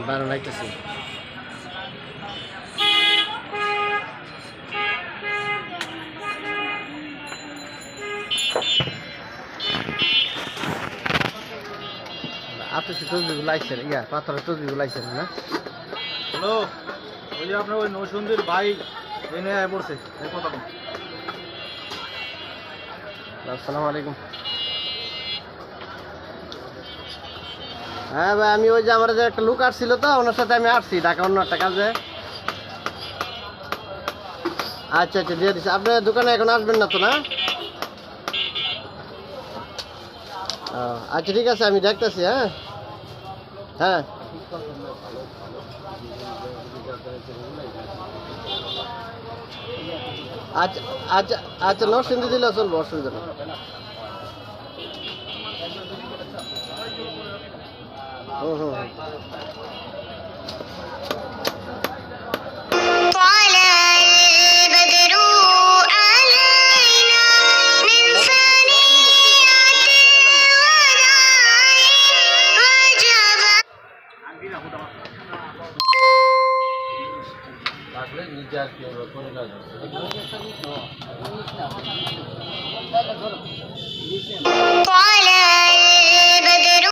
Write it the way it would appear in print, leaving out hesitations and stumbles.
বারো লাইতেছি। আপনি তসবিগুলো আইসেন, পাথরের তসবিগুলো আইসেন না? হ্যালো, ওই যে আপনার ওই নৌসন্দির ভাই এনে পড়ছে কথা। আসসালামু আলাইকুম। হ্যাঁ ভাই, আমি ওই যে আমার যে একটা লোক আসছিল তো, ওনার সাথে আমি আসছি ঢাকা অন্য একটা কাজে। আচ্ছা আচ্ছা, দিয়ে দিচ্ছি। আপনার দোকানে এখন আসবেন না তো? না, আচ্ছা ঠিক আছে, আমি দেখতেছি। হ্যাঁ হ্যাঁ, আচ্ছা আচ্ছা আচ্ছা, নরসিংদী দিলে চলবো, অসুবিধা নেই। হুম হুম। طلع